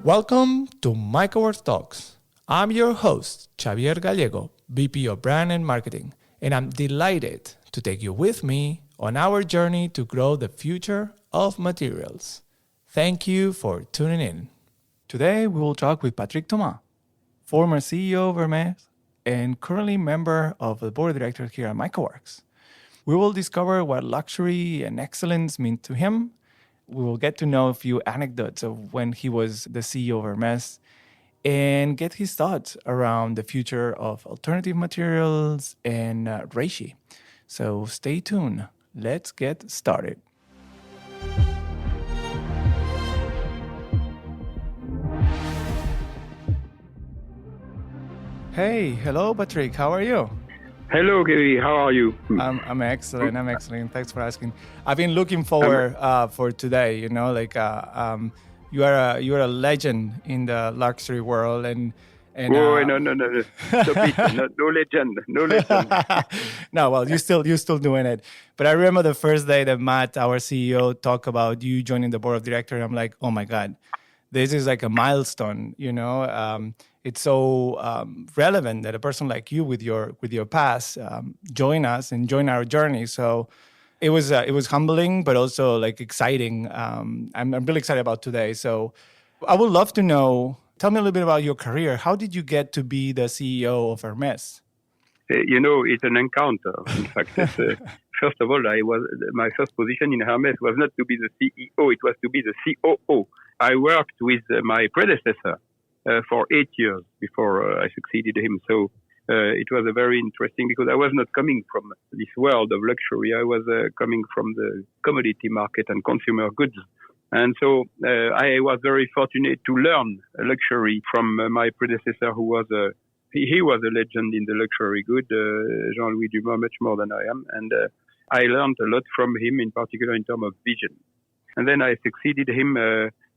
Welcome to MycoWorks Talks. I'm your host, Xavier Gallego, VP of Brand and Marketing, and I'm delighted to take you with me on our journey to grow the future of materials. Thank you for tuning in. Today, we will talk with Patrick Thomas, former CEO of Hermès and currently member of the board of directors here at MycoWorks. We will discover what luxury and excellence mean to him. We will get to know a few anecdotes of when he was the CEO of Hermès and get his thoughts around the future of alternative materials and Reishi. So stay tuned. Let's get started. Hey, hello, Patrick. How are you? Hello, Gary. How are you? I'm excellent. I'm excellent. Thanks for asking. I've been looking forward for today. You know, you are a legend in the luxury world, and no. Stop it. No legend. No, well, you're still doing it. But I remember the first day that Matt, our CEO, talked about you joining the board of directors. I'm like, oh my God, this is like a milestone. You know, it's so relevant that a person like you with your past join us and join our journey. So it was humbling, but also like exciting. I'm really excited about today. So I would love to know. Tell me a little bit about your career. How did you get to be the CEO of Hermès? It's an encounter. In fact, first of all, my first position in Hermès was not to be the CEO; it was to be the COO. I worked with my predecessor for 8 years before I succeeded him. So it was a very interesting because I was not coming from this world of luxury. I was coming from the commodity market and consumer goods. And so I was very fortunate to learn luxury from my predecessor, who was he was a legend in the luxury good, Jean-Louis Dumas, much more than I am. And I learned a lot from him, in particular in terms of vision. And then I succeeded him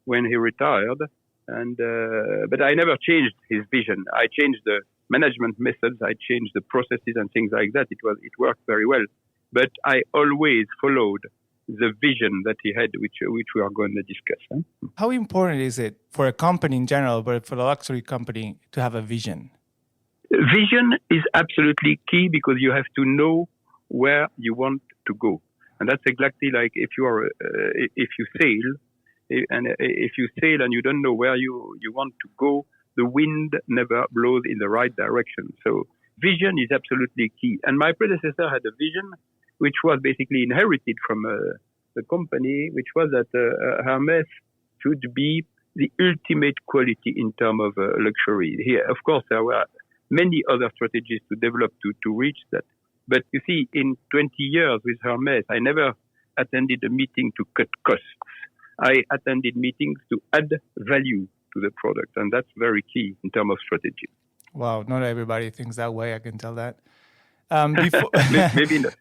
when he retired. And but I never changed his vision. I changed the management methods. I changed the processes and things like that. It worked very well. But I always followed the vision that he had, which we are going to discuss. How important is it for a company in general, but for a luxury company, to have a vision? Vision is absolutely key because you have to know where you want to go, and that's exactly like if you sail. And if you sail and you don't know where you want to go, the wind never blows in the right direction. So vision is absolutely key. And my predecessor had a vision which was basically inherited from the company, which was that Hermès should be the ultimate quality in terms of luxury. Here, of course, there were many other strategies to develop to reach that. But you see, in 20 years with Hermès, I never attended a meeting to cut costs. I attended meetings to add value to the product, and that's very key in terms of strategy. Wow, not everybody thinks that way, I can tell that. Maybe not.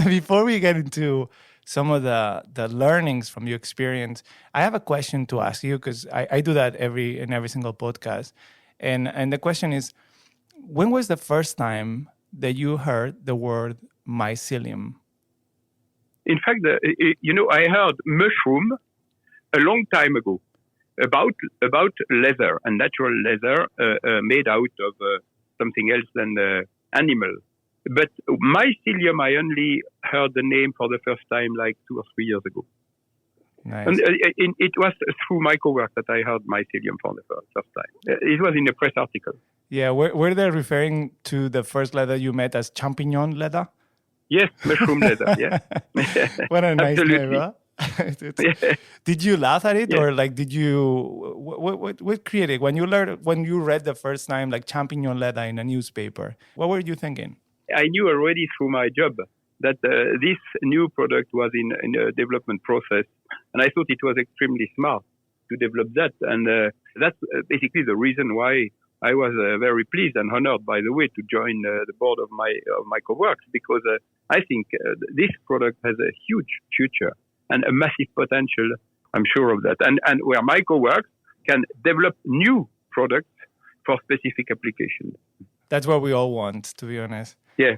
Before we get into some of the learnings from your experience, I have a question to ask you, because I do that in every single podcast. And the question is, when was the first time that you heard the word mycelium? In fact, I heard mushroom a long time ago about leather and natural leather made out of something else than animal. But mycelium, I only heard the name for the first time like 2 or 3 years ago. Nice. And it was through MycoWorks that I heard mycelium for the first time. It was in a press article. Yeah, were they referring to the first leather you met as champignon leather? Yes, mushroom leather, yeah. What a nice Absolutely. name, huh? Did you laugh at it, or like did you? What created when you read the first time like champignon leather in a newspaper? What were you thinking? I knew already through my job that this new product was in a development process, and I thought it was extremely smart to develop that, and that's basically the reason why I was very pleased and honored, by the way, to join the board of MycoWorks, because I think this product has a huge future and a massive potential. I'm sure of that. And where MycoWorks can develop new products for specific applications. That's what we all want, to be honest. Yeah.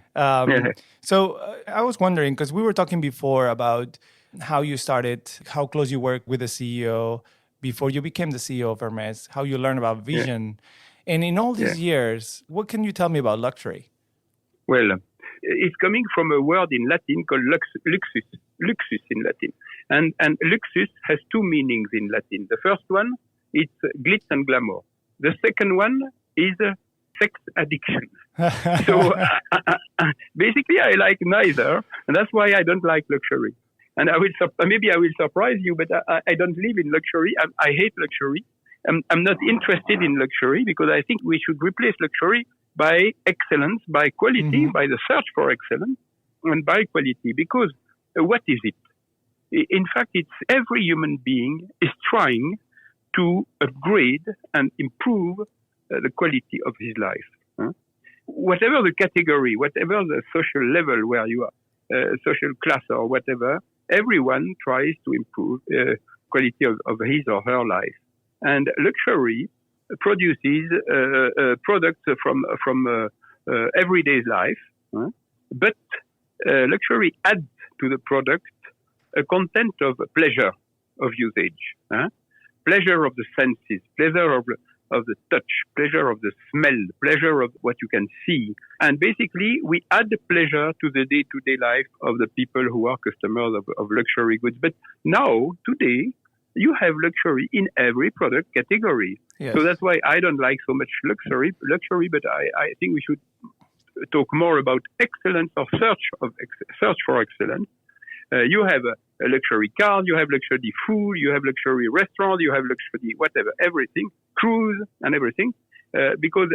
So I was wondering, because we were talking before about how you started, how close you work with the CEO, before you became the CEO of Hermès, how you learned about vision. And in all these years, what can you tell me about luxury? Well, it's coming from a word in Latin called luxus in Latin. And luxus has two meanings in Latin. The first one, it's glitz and glamour. The second one is sex addiction. So basically, I like neither, and that's why I don't like luxury. And maybe I will surprise you, but I don't live in luxury. I hate luxury. I'm not interested in luxury because I think we should replace luxury by excellence, by quality, by the search for excellence, and by quality. Because what is it? In fact, it's every human being is trying to upgrade and improve the quality of his life. Whatever the category, whatever the social level where you are, social class or whatever, everyone tries to improve quality of his or her life. And luxury produces products from everyday life, but luxury adds to the product a content of pleasure of usage, pleasure of the senses, pleasure of the touch, pleasure of the smell, pleasure of what you can see. And basically, we add pleasure to the day-to-day life of the people who are customers of luxury goods. But now, today, you have luxury in every product category. Yes. So that's why I don't like so much luxury, but I think we should talk more about excellence or search for excellence. You have a luxury car, you have luxury food, you have luxury restaurant, you have luxury whatever, everything, cruise and everything, because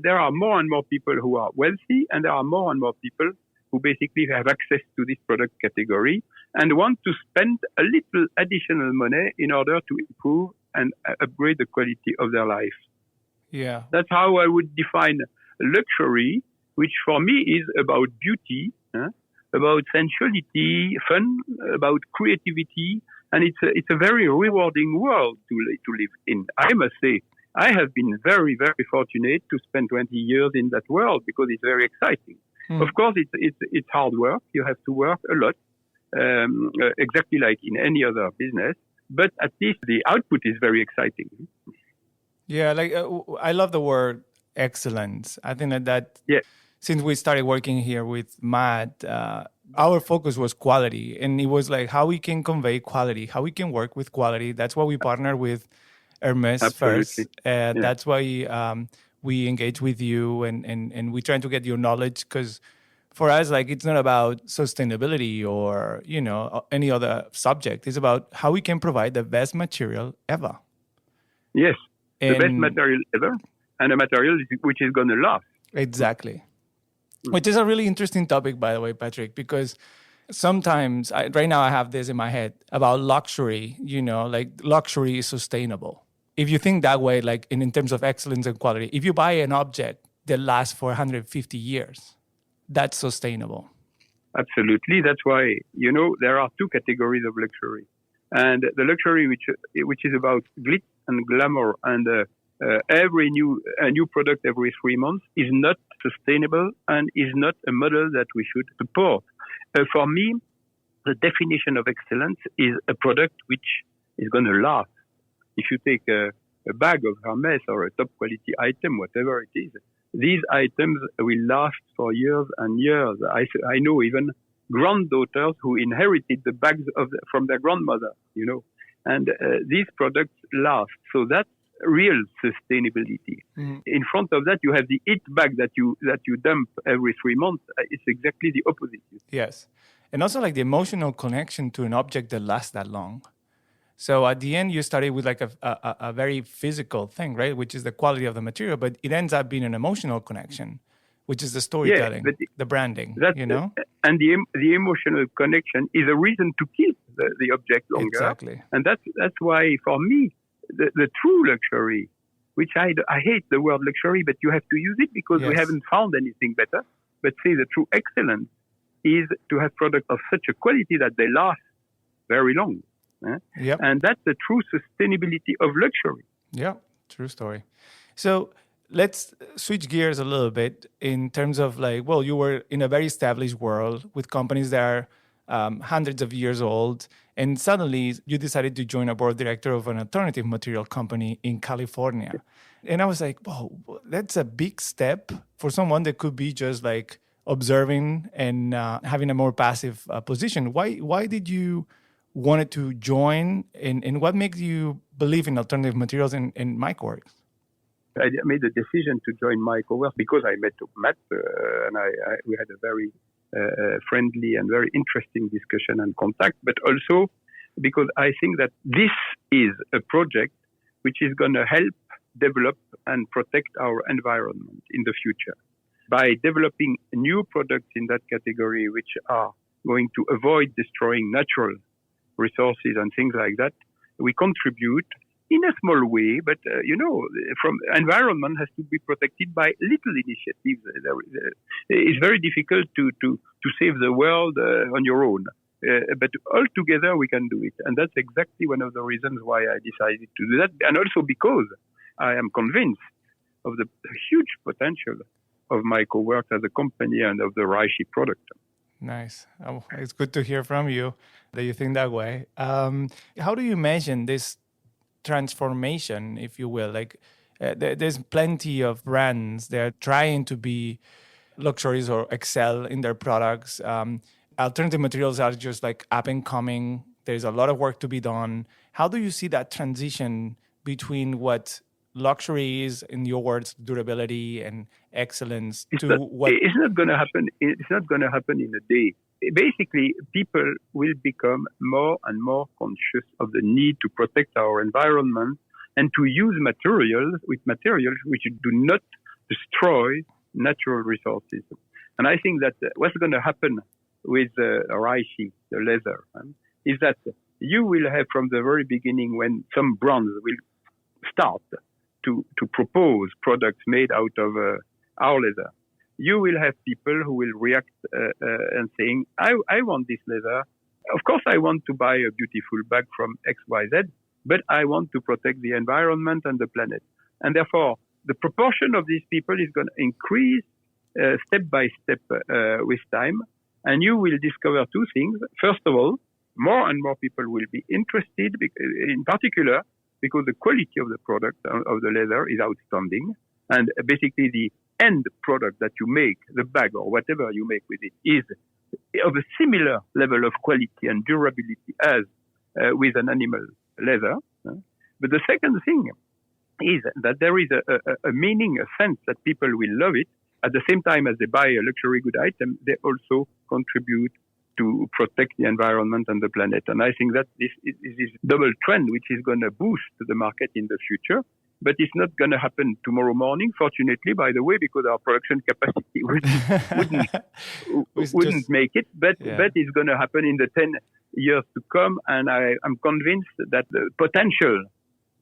there are more and more people who are wealthy, and there are more and more people who basically have access to this product category and want to spend a little additional money in order to improve and upgrade the quality of their life. Yeah. That's how I would define luxury, which for me is about beauty, about sensuality, fun, about creativity, and it's a very rewarding world to live in. I must say, I have been very, very fortunate to spend 20 years in that world because it's very exciting. Of course, it's hard work. You have to work a lot, exactly like in any other business. But at least the output is very exciting. Yeah, I love the word excellence. I think that since we started working here with Matt, our focus was quality. And it was like how we can convey quality, how we can work with quality. That's why we partner with Hermès first. That's why we engage with you and we try to get your knowledge, because for us, it's not about sustainability or, any other subject. It's about how we can provide the best material ever. Yes, the best material ever, and a material which is going to last. Exactly. Which is a really interesting topic, by the way, Patrick, because sometimes, right now I have this in my head about luxury, luxury is sustainable. If you think that way, in terms of excellence and quality, if you buy an object that lasts for 150 years, that's sustainable. Absolutely. That's why, there are two categories of luxury. And the luxury which is about glitz and glamour and every new product every 3 months is not sustainable and is not a model that we should support. For me, the definition of excellence is a product which is going to last. If you take a bag of Hermès or a top quality item, whatever it is, these items will last for years and years. I know even granddaughters who inherited the bags from their grandmother, and these products last. So that's real sustainability. In front of that, you have the it bag that you dump every 3 months. It's exactly the opposite. Yes. And also the emotional connection to an object that lasts that long. So at the end, you started with a very physical thing, right? Which is the quality of the material, but it ends up being an emotional connection, which is the storytelling, the branding, And the emotional connection is a reason to keep the object longer. Exactly. And that's why, for me, the true luxury, which I hate the word luxury, but you have to use it because we haven't found anything better. But say the true excellence is to have products of such a quality that they last very long. And that's the true sustainability of luxury. Yeah, true story. So let's switch gears a little bit in terms of you were in a very established world with companies that are hundreds of years old. And suddenly you decided to join a board director of an alternative material company in California. And I was like, whoa, that's a big step for someone that could be just like observing and having a more passive position. Why did you wanted to join, and what makes you believe in alternative materials and MycoWorks? I made the decision to join MycoWorks because I met Matt, and we had a very friendly and very interesting discussion and contact, but also because I think that this is a project which is going to help develop and protect our environment in the future. By developing new products in that category which are going to avoid destroying natural resources and things like that, we contribute in a small way, but from environment has to be protected by little initiatives. It's very difficult to save the world on your own, but all together we can do it, and that's exactly one of the reasons why I decided to do that, and also because I am convinced of the huge potential of MycoWorks as a company and of the Reishi product. Nice. Oh, it's good to hear from you that you think that way. How do you imagine this transformation, if you will? Like, there's plenty of brands that are trying to be luxuries or excel in their products. Alternative materials are just like up and coming. There's a lot of work to be done. How do you see that transition between what luxury is, in your words, durability and excellence, it's not going to happen. It's not going to happen in a day. Basically, people will become more and more conscious of the need to protect our environment and to use materials which do not destroy natural resources. And I think that what's going to happen with Reishi, the leather, is that you will have from the very beginning, when some brands will start to propose products made out of our leather, you will have people who will react and saying, I want this leather. Of course, I want to buy a beautiful bag from XYZ, but I want to protect the environment and the planet. And therefore, the proportion of these people is going to increase step by step with time. And you will discover two things. First of all, more and more people will be interested, in particular, because the quality of the product, of the leather, is outstanding. And basically the end product that you make, the bag or whatever you make with it, is of a similar level of quality and durability as with an animal leather. But the second thing is that there is a meaning, a sense that people will love it. At the same time as they buy a luxury good item, they also contribute to protect the environment and the planet. And I think that this is this double trend which is going to boost the market in the future. But it's not going to happen tomorrow morning, fortunately, by the way, because our production capacity wouldn't make it. But it's going to happen in the 10 years to come. And I'm convinced that the potential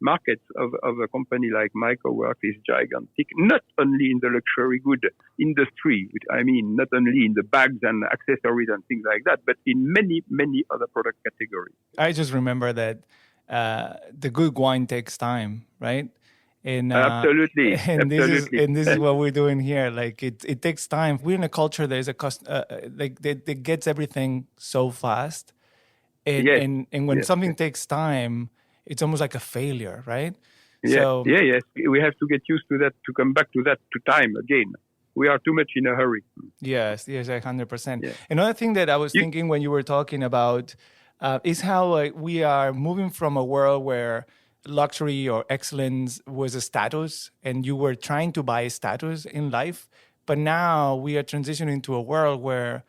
markets of a company like MycoWorks is gigantic, not only in the luxury good industry, which I mean not only in the bags and accessories and things like that, but in many, many other product categories. I just remember that the good wine takes time, right? And, absolutely. And this is what we're doing here. Like it takes time. We're in a culture that is that gets everything so fast, and when something takes time, it's almost like a failure, right? Yes. We have to get used to that, to come back to that, to time again. We are too much in a hurry. Yes, 100%. Yeah. Another thing that I was thinking when you were talking about is how we are moving from a world where luxury or excellence was a status and you were trying to buy status in life. But now we are transitioning to a world where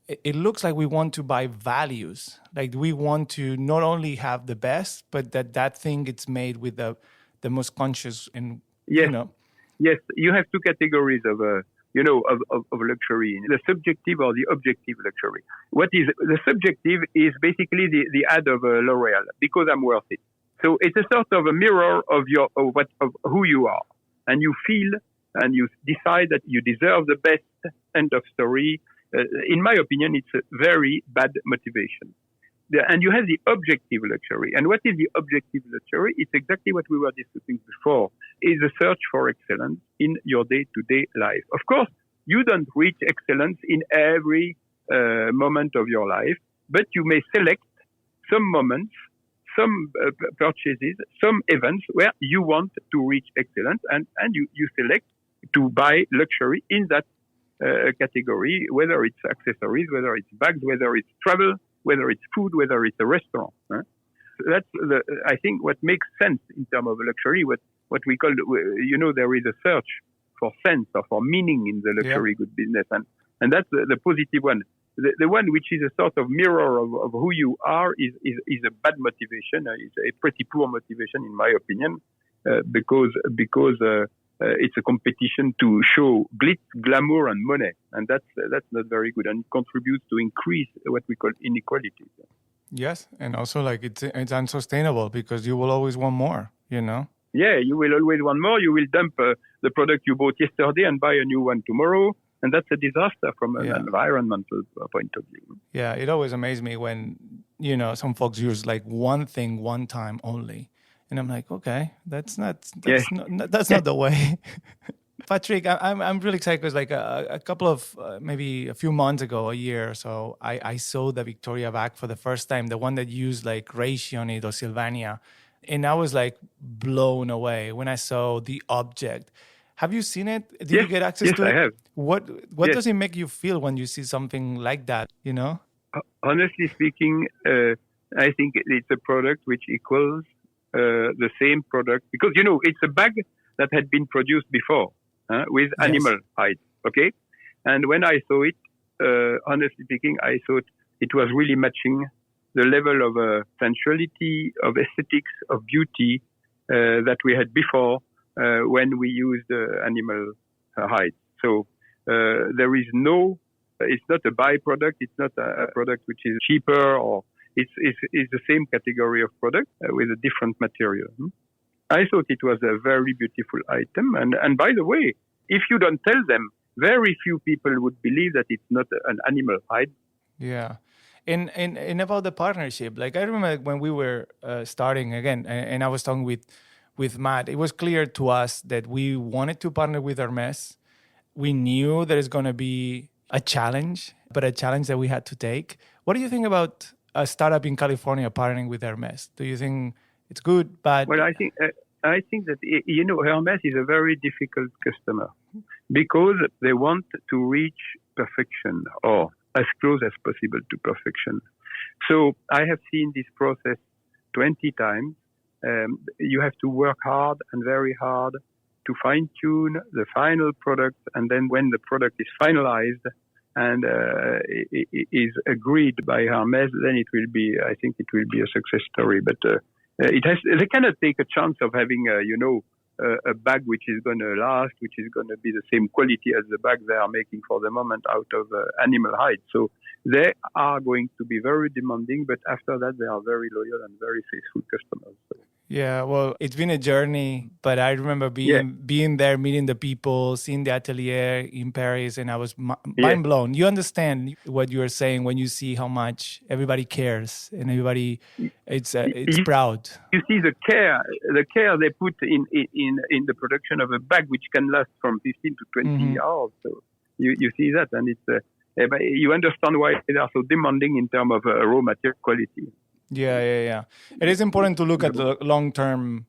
it looks like we want to buy values. Like we want to not only have the best, but that thing it's made with the most conscious and, Yes, you have two categories of luxury, the subjective or the objective luxury. What is the subjective is basically the ad of L'Oreal, because I'm worth it. So it's a sort of a mirror of who you are, and you feel and you decide that you deserve the best. End of story. In my opinion, it's a very bad motivation. And you have the objective luxury. And what is the objective luxury? It's exactly what we were discussing before, is a search for excellence in your day-to-day life. Of course, you don't reach excellence in every moment of your life, but you may select some moments, some purchases, some events where you want to reach excellence, and you select to buy luxury in that category, whether it's accessories, whether it's bags, whether it's travel, whether it's food, whether it's a restaurant. That's I think what makes sense in terms of luxury, what we call, there is a search for sense or for meaning in the luxury good business, and that's the positive one. The one which is a sort of mirror of who you are is a bad motivation. It's a pretty poor motivation, in my opinion, because it's a competition to show glitz, glamour, and money, and that's not very good, and it contributes to increase what we call inequality. Yes, and also like it's unsustainable because you will always want more, Yeah, you will always want more. You will dump the product you bought yesterday and buy a new one tomorrow. And that's a disaster from an environmental point of view. Yeah, it always amazed me when, some folks use like one thing one time only. And I'm like, okay, that's not the way. Patrick, I'm really excited because like a couple of, maybe a few months ago, a year or so, I saw the Victoria bag for the first time, the one that used like Reishi on it or Sylvania. And I was like blown away when I saw the object. Have you seen it? Did you get access to it? Yes, I have. What does it make you feel when you see something like that, Honestly speaking, I think it's a product which equals the same product because, it's a bag that had been produced before with animal hide, okay? And when I saw it, honestly speaking, I thought it was really matching the level of sensuality, of aesthetics, of beauty that we had before when we used animal hide. So there is it's not a byproduct, it's not a product which is cheaper, or it's the same category of product with a different material. I thought it was a very beautiful item. And by the way, if you don't tell them, very few people would believe that it's not an animal hide. Yeah. And about the partnership, like I remember when we were starting again, and I was talking with Matt, it was clear to us that we wanted to partner with Hermès. We knew there is going to be a challenge, but a challenge that we had to take. What do you think about a startup in California partnering with Hermès? Do you think it's good, bad? Well, I think that, Hermès is a very difficult customer because they want to reach perfection or as close as possible to perfection. So I have seen this process 20 times. You have to work hard and very hard to fine-tune the final product, and then when the product is finalized and is agreed by Hermès, then I think it will be a success story. But they cannot take a chance of having a bag which is going to last, which is going to be the same quality as the bag they are making for the moment out of animal hide. So they are going to be very demanding, but after that, they are very loyal and very faithful customers. So. Yeah, well, it's been a journey, but I remember being there, meeting the people, seeing the atelier in Paris, and I was mind blown. You understand what you are saying when you see how much everybody cares and everybody it's proud. You see the care they put in the production of a bag which can last from 15 to 20 hours. So you see that, and it's you understand why they are so demanding in terms of raw material quality. Yeah. It is important to look at the long term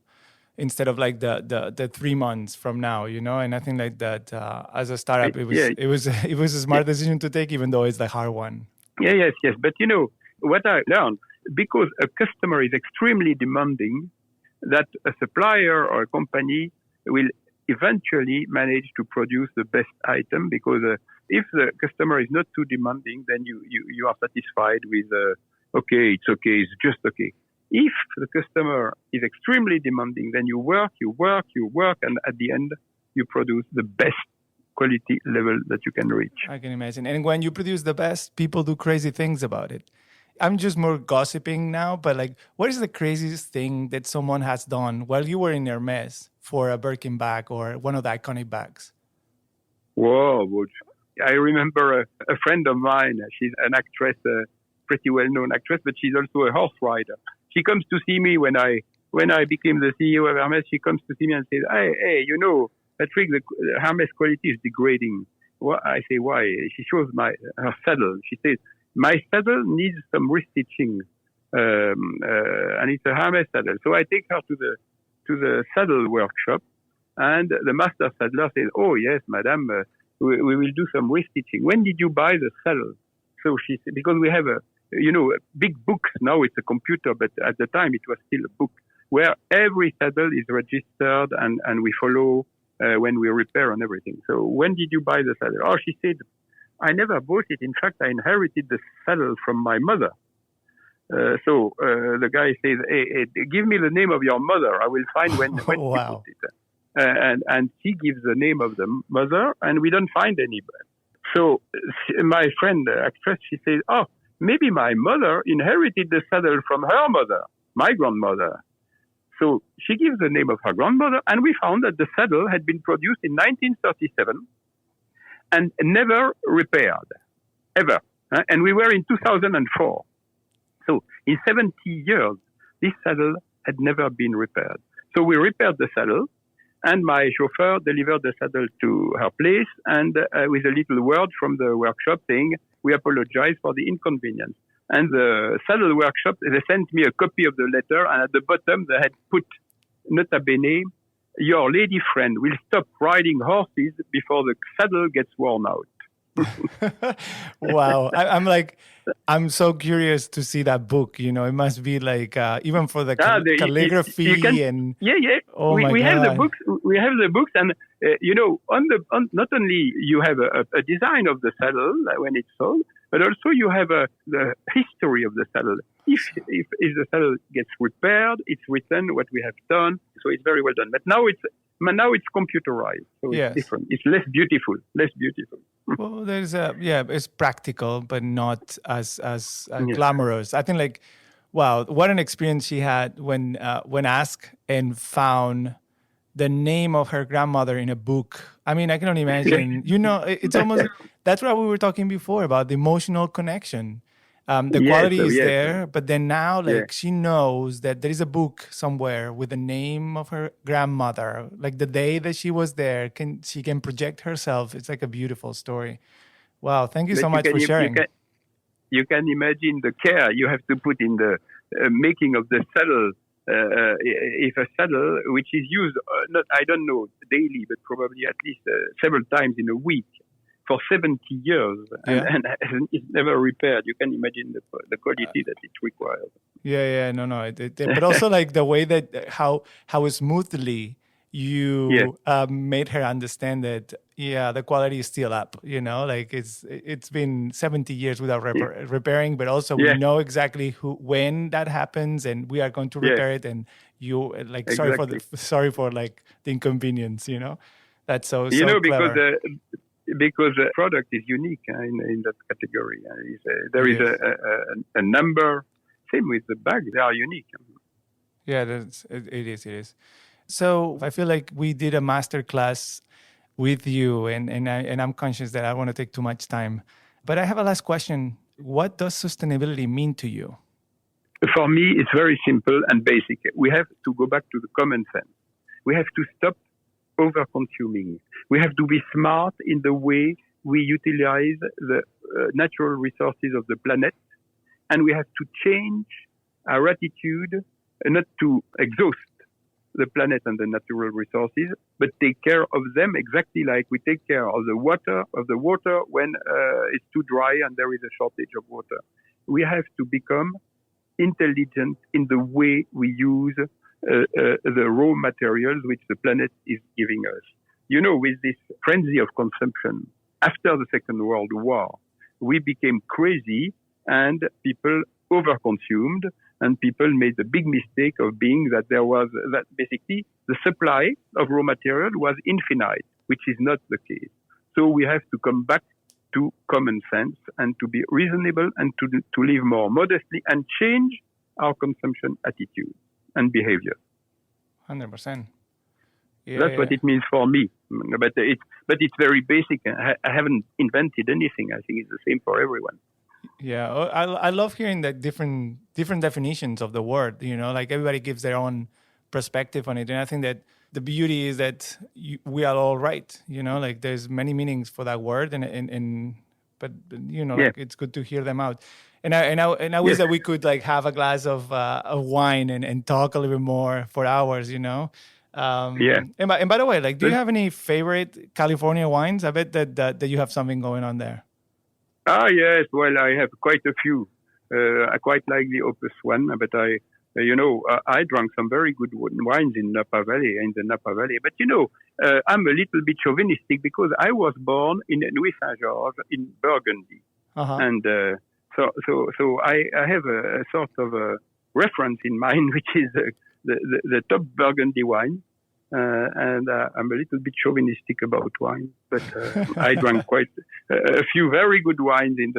instead of like the 3 months from now, And I think like that as a startup, it was a smart decision to take, even though it's the hard one. Yes. But what I learned, because a customer is extremely demanding, that a supplier or a company will eventually manage to produce the best item. Because if the customer is not too demanding, then you are satisfied with. Okay, it's just okay. If the customer is extremely demanding, then you work, and at the end, you produce the best quality level that you can reach. I can imagine. And when you produce the best, people do crazy things about it. I'm just more gossiping now, but like, what is the craziest thing that someone has done while you were in Hermès for a Birkin bag or one of the iconic bags? Whoa, I remember a friend of mine, she's an actress, pretty well-known actress, but she's also a horse rider. She comes to see me when I became the CEO of Hermès. She comes to see me and says, "Hey, Patrick, the Hermès quality is degrading." Well, I say, "Why?" She shows her saddle. She says, my saddle needs some restitching, and it's a Hermès saddle. So I take her to the saddle workshop, and the master saddler says, "Oh yes, madam, we will do some restitching. When did you buy the saddle?" So she said, because we have a big books. Now it's a computer, but at the time it was still a book where every saddle is registered and we follow when we repair and everything. So when did you buy the saddle? Oh, she said, I never bought it. In fact, I inherited the saddle from my mother. So the guy says, hey, give me the name of your mother. I will find when she bought it. And she gives the name of the mother, and we don't find anybody. So my friend, actress, she says, oh, maybe my mother inherited the saddle from her mother, my grandmother. So she gives the name of her grandmother, and we found that the saddle had been produced in 1937 and never repaired, ever. And we were in 2004. So in 70 years, this saddle had never been repaired. So we repaired the saddle, and my chauffeur delivered the saddle to her place, and with a little word from the workshop saying, we apologize for the inconvenience. And the saddle workshop, they sent me a copy of the letter, and at the bottom they had put, nota bene, your lady friend will stop riding horses before the saddle gets worn out. Wow. I'm so curious to see that book. You know, it must be like, even for the calligraphy Yeah. Oh we God. have the books. We have the books, and on not only you have a design of the saddle when it's sold, but also you have the history of the saddle. If the saddle gets repaired, it's written what we have done. So it's very well done. But now it's computerized, so it's different. It's less beautiful. Well, it's practical, but not as glamorous. I think wow, what an experience she had when asked and found the name of her grandmother in a book. I mean, I can only imagine. It's almost, that's what we were talking before about, the emotional connection. The quality is there, but then now, she knows that there is a book somewhere with the name of her grandmother. Like the day that she was there, she can project herself. It's like a beautiful story. Wow, thank you so much for sharing. You can imagine the care you have to put in the making of the saddle. If a saddle, which is used, I don't know, daily, but probably at least several times in a week, for 70 years, and it's never repaired. You can imagine the quality that it requires. But also the way that how smoothly you made her understand that the quality is still up. It's been 70 years without repairing, but also we know exactly when that happens, and we are going to repair it. And you sorry for the inconvenience. That's so clever. Because the product is unique in that category. There is a number. Same with the bag; they are unique. Yeah, it is. So I feel like we did a master class with you, and I'm conscious that I want to take too much time. But I have a last question. What does sustainability mean to you? For me, it's very simple and basic. We have to go back to the common sense. We have to stop over-consuming. We have to be smart in the way we utilize the natural resources of the planet, and we have to change our attitude not to exhaust the planet and the natural resources, but take care of them exactly like we take care of the water when it's too dry and there is a shortage of water. We have to become intelligent in the way we use the raw materials which the planet is giving us. With this frenzy of consumption after the Second World War, we became crazy and people overconsumed, and people made the big mistake of being that basically the supply of raw material was infinite, which is not the case. So we have to come back to common sense and to be reasonable and to live more modestly and change our consumption attitude and behavior. 100%. That's what it means for me. But it's very basic. I haven't invented anything. I think it's the same for everyone. Yeah, I love hearing that different definitions of the word. Everybody gives their own perspective on it, and I think that the beauty is that we are all right. There's many meanings for that word, and like it's good to hear them out. And I wish that we could like have a glass of wine and talk a little bit more for hours, And by the way, like, do you have any favorite California wines? I bet that you have something going on there. Yes. Well, I have quite a few. I quite like the Opus one, but I drank some very good wines in the Napa Valley. But I'm a little bit chauvinistic because I was born in Louis Saint-Georges in Burgundy, and so I have a sort of a reference in mind, which is the top Burgundy wine. And I'm a little bit chauvinistic about wine, but I drank quite a few very good wines in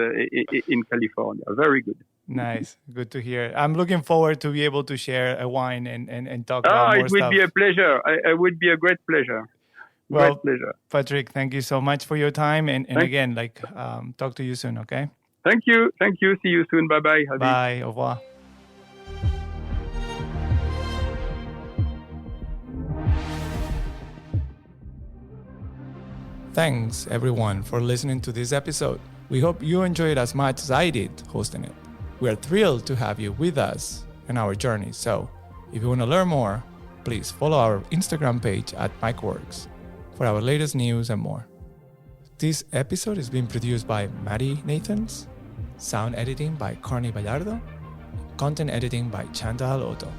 California. Very good. Nice, good to hear. I'm looking forward to be able to share a wine and talk about more stuff. It would be a pleasure. It would be a great pleasure. Well, great pleasure. Patrick, thank you so much for your time, and again, talk to you soon. Okay. Thank you. See you soon. Bye bye. Bye. Au revoir. Thanks, everyone, for listening to this episode. We hope you enjoyed as much as I did hosting it. We are thrilled to have you with us in our journey. So, if you want to learn more, please follow our Instagram page at MycoWorks for our latest news and more. This episode is being produced by Maddie Nathans, sound editing by Carney Vallardo, content editing by Chantal Otto.